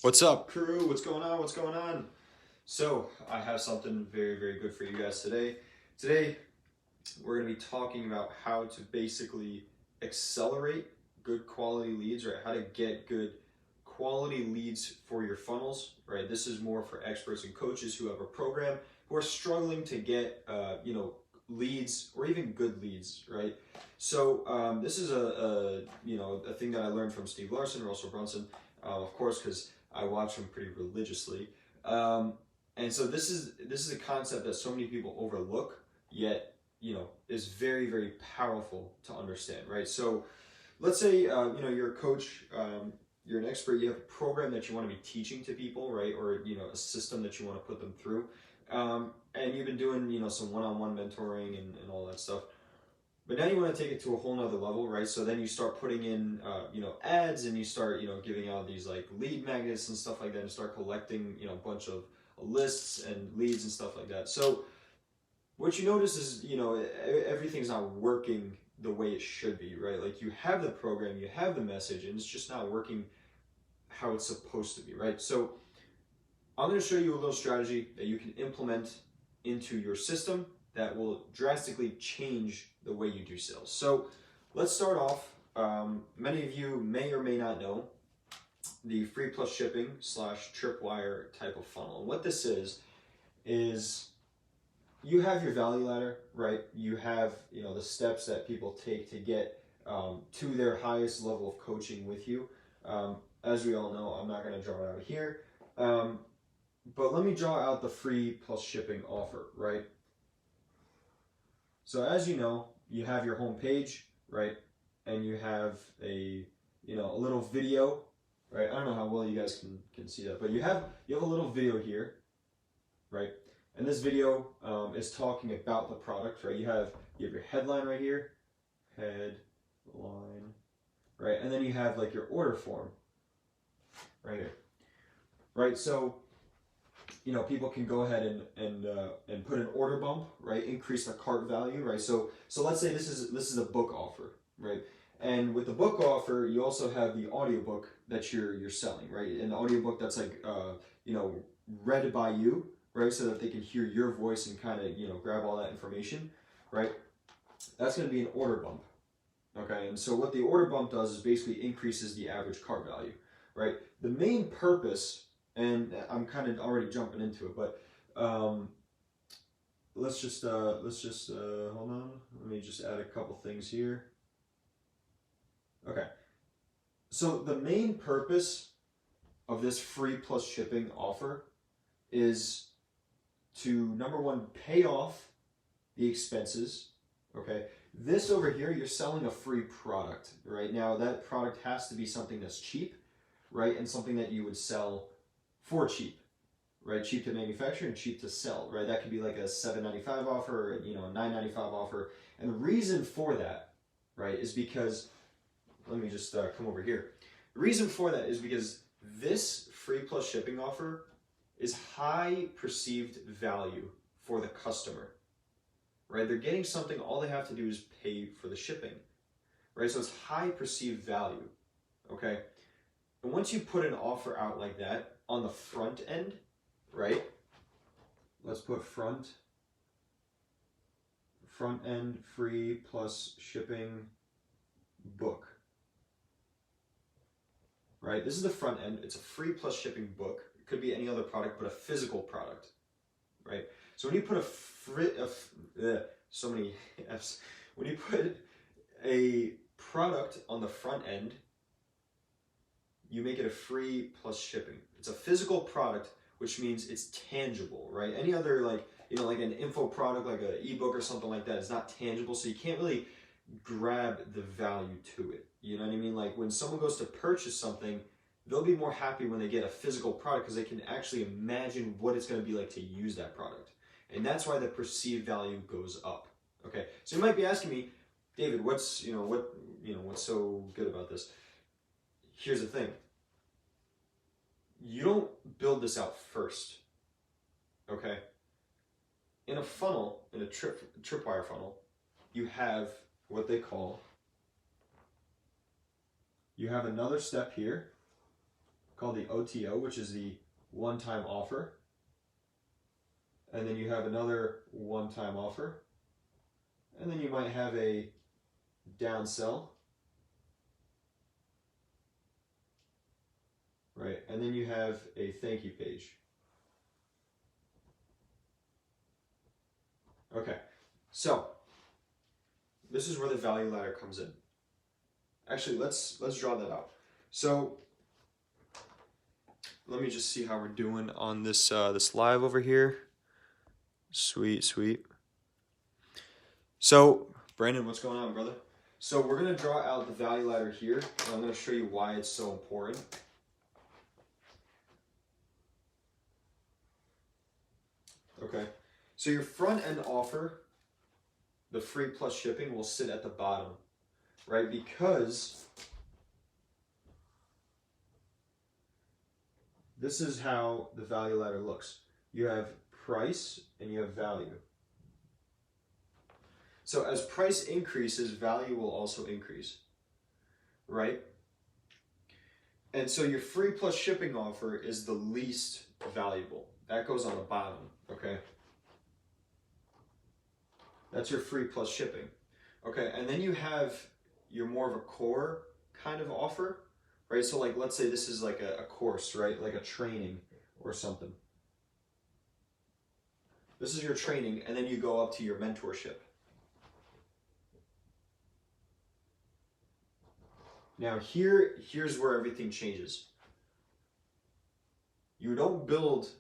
What's up, crew? What's going on? What's going on? So, I have something very, very good for you guys today. Today, we're going to be talking about how to basically accelerate good quality leads, right? How to get good quality leads for your funnels, right? This is more for experts and coaches who have a program who are struggling to get, leads or even good leads, right? So, this is a thing that I learned from Steve Larsen, Russell Brunson, of course, because I watch him pretty religiously. And so this is a concept that so many people overlook, yet is very, very powerful to understand, right? So let's say you're a coach, you're an expert, you have a program that you want to be teaching to people, right? Or a system that you want to put them through, and you've been doing some one-on-one mentoring and all that stuff. But now you want to take it to a whole nother level, right? So then you start putting in, ads, and you start, giving out these like lead magnets and stuff like that, and start collecting, a bunch of lists and leads and stuff like that. So what you notice is, everything's not working the way it should be, right? Like you have the program, you have the message, and it's just not working how it's supposed to be, right? So I'm going to show you a little strategy that you can implement into your system that will drastically change the way you do sales. So let's start off. Many of you may or may not know the free plus shipping / tripwire type of funnel. And what this is you have your value ladder, right? You have the steps that people take to get to their highest level of coaching with you. As we all know, I'm not going to draw it out here. But let me draw out the free plus shipping offer, right? So as you know, you have your home page, right? And you have a little video, right? I don't know how well you guys can see that, but you have a little video here, right? And this video is talking about the product, right? You have your headline right here, headline, right? And then you have like your order form right here, right? So people can go ahead and put an order bump, right? Increase the cart value, right? So let's say this is a book offer, right? And with the book offer, you also have the audiobook that you're selling, right? An audiobook that's like read by you, right? So that they can hear your voice and kind of grab all that information, right? That's going to be an order bump, okay? And so what the order bump does is basically increases the average cart value, right? The main purpose, and I'm kind of already jumping into it, but let's just hold on. Let me just add a couple things here. Okay. So the main purpose of this free plus shipping offer is to, number one, pay off the expenses. Okay. This over here, you're selling a free product, right? Now that product has to be something that's cheap, right? And something that you would sell for cheap, right? Cheap to manufacture and cheap to sell, right? That could be like a $7.95 offer, or a $9.95 offer. And the reason for that, right, is because, let me just come over here. The reason for that is because this free plus shipping offer is high perceived value for the customer, right? They're getting something, all they have to do is pay for the shipping, right? So it's high perceived value, okay? And once you put an offer out like that on the front end, right? Let's put front end free plus shipping book, right? This is the front end. It's a free plus shipping book. It could be any other product, but a physical product, right? So when you put so many F's. When you put a product on the front end, you make it a free plus shipping. It's a physical product, which means it's tangible, right? Any other like an info product, like an ebook or something like that, is not tangible, so you can't really grab the value to it. You know what I mean? Like when someone goes to purchase something, they'll be more happy when they get a physical product because they can actually imagine what it's going to be like to use that product. And that's why the perceived value goes up. Okay, so you might be asking me, David, what's so good about this? Here's the thing. You don't build this out first, okay? In a funnel, in a tripwire funnel, you have what they call, you have another step here, called the OTO, which is the one-time offer. And then you have another one-time offer. And then you might have a downsell. Right, and then you have a thank you page. Okay, so this is where the value ladder comes in. Actually, let's draw that out. So let me just see how we're doing on this this live over here. Sweet, sweet. So Brandon, what's going on, brother? So we're gonna draw out the value ladder here, and I'm gonna show you why it's so important. Okay, so your front end offer, the free plus shipping, will sit at the bottom, right? Because this is how the value ladder looks. You have price and you have value. So as price increases, value will also increase, right? And so your free plus shipping offer is the least valuable. That goes on the bottom, okay? That's your free plus shipping. Okay, and then you have your more of a core kind of offer, right? So like, let's say this is like a course, right? Like a training or something. This is your training, and then you go up to your mentorship. Now here's where everything changes. You don't build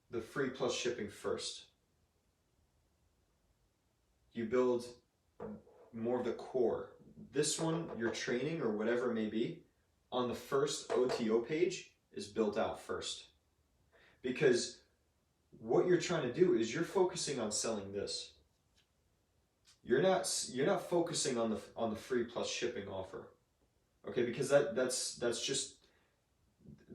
the free plus shipping first. You build more of the core. This one, your training or whatever it may be, on the first OTO page is built out first. Because what you're trying to do is you're focusing on selling this. You're not focusing on the free plus shipping offer. Okay, because that's just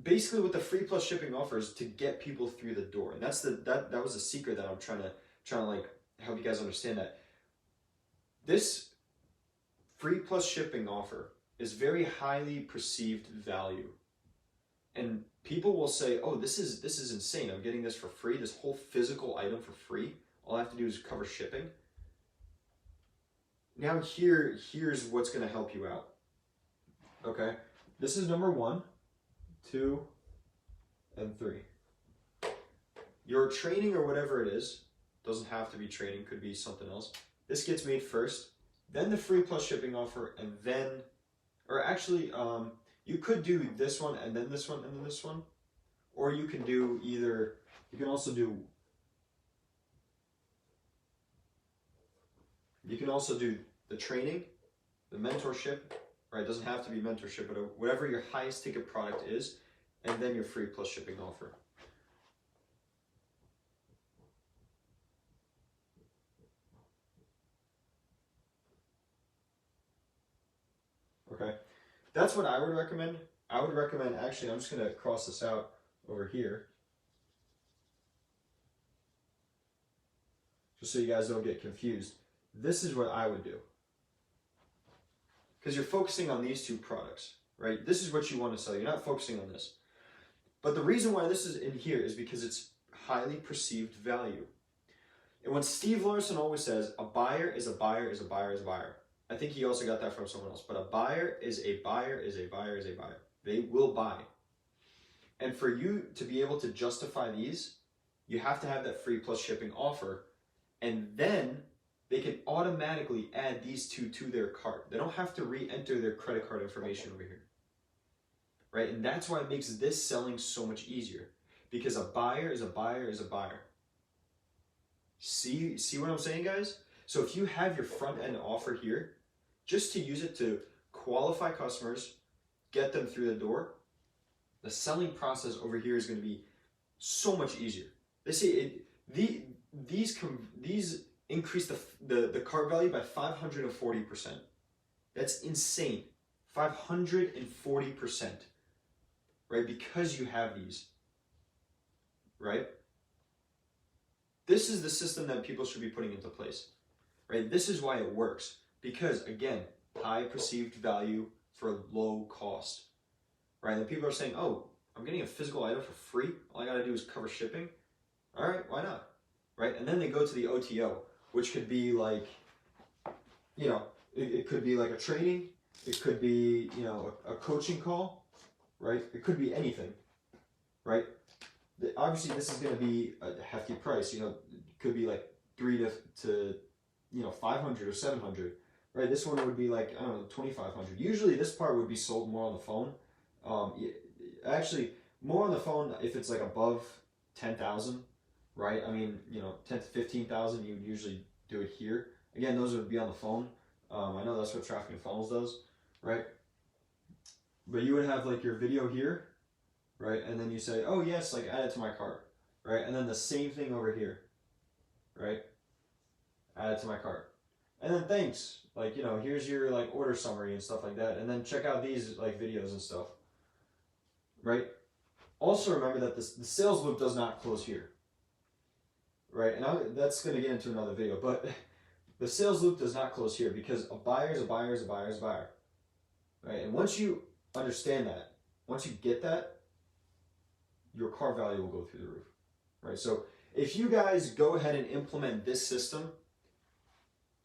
basically what the free plus shipping offers to get people through the door. And that was the secret that I'm trying to like help you guys understand, that this free plus shipping offer is very highly perceived value. And people will say, "Oh, this is insane. I'm getting this for free. This whole physical item for free. All I have to do is cover shipping." Now here's what's going to help you out. Okay, this is number 1, 2, and 3. Your training or whatever it is, doesn't have to be training, could be something else. This gets made first, then the free plus shipping offer, and then, or actually, you could do this one and then this one and then this one, or you can do either. You can also do the training, the mentorship. Right, it doesn't have to be mentorship, but whatever your highest ticket product is, and then your free plus shipping offer. Okay, that's what I would recommend. I would recommend, actually, I'm just going to cross this out over here, just so you guys don't get confused. This is what I would do. Because you're focusing on these two products, right? This is what you want to sell. You're not focusing on this. But the reason why this is in here is because it's highly perceived value. And when Steve Larsen always says, a buyer is a buyer is a buyer is a buyer. I think he also got that from someone else. But a buyer is a buyer is a buyer is a buyer. They will buy. And for you to be able to justify these, you have to have that free plus shipping offer. And then they can automatically add these two to their cart. They don't have to re-enter their credit card information over here, right? And that's why it makes this selling so much easier, because a buyer is a buyer is a buyer. See what I'm saying, guys? So if you have your front end offer here, just to use it to qualify customers, get them through the door, the selling process over here is going to be so much easier. They say these increase the cart value by 540%. That's insane. 540%. Right? Because you have these. Right? This is the system that people should be putting into place. Right? This is why it works. Because, again, high perceived value for low cost. Right? And people are saying, "Oh, I'm getting a physical item for free. All I got to do is cover shipping. All right, why not? Right? And then they go to the OTO, which could be like, you know, it could be like a training. It could be, you know, a coaching call, right? It could be anything, right? Obviously, this is going to be a hefty price. You know, it could be like 3 to 500 or 700, right? This one would be like, I don't know, 2,500. Usually, this part would be sold more on the phone. Actually, more on the phone if it's like above 10,000, right? I mean, 10 to 15,000, you would usually do it here. Again, those would be on the phone. I know that's what Traffic and Funnels does, right? But you would have like your video here, right? And then you say, oh yes, like add it to my cart, right? And then the same thing over here, right? Add it to my cart. And then thanks, like, here's your like order summary and stuff like that. And then check out these like videos and stuff, right? Also remember that the sales loop does not close here, right? And that's going to get into another video, but the sales loop does not close here because a buyer is a buyer is a buyer is a buyer, right? And once you understand that, once you get that, your car value will go through the roof, right? So if you guys go ahead and implement this system,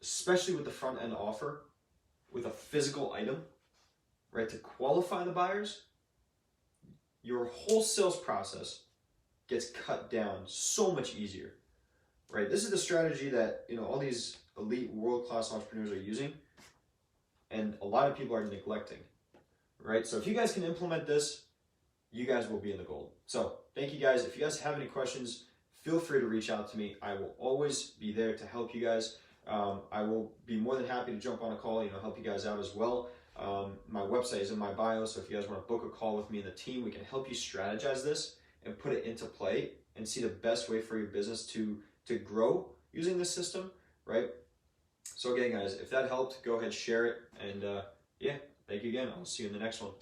especially with the front end offer, with a physical item, right, to qualify the buyers, your whole sales process gets cut down so much easier, right? This is the strategy that, all these elite world-class entrepreneurs are using, and a lot of people are neglecting, right? So if you guys can implement this, you guys will be in the gold. So thank you guys. If you guys have any questions, feel free to reach out to me. I will always be there to help you guys. I will be more than happy to jump on a call, help you guys out as well. My website is in my bio, so if you guys want to book a call with me and the team, we can help you strategize this and put it into play and see the best way for your business to grow using this system, right? So again, guys, if that helped, go ahead, share it, and yeah, thank you again. I'll see you in the next one.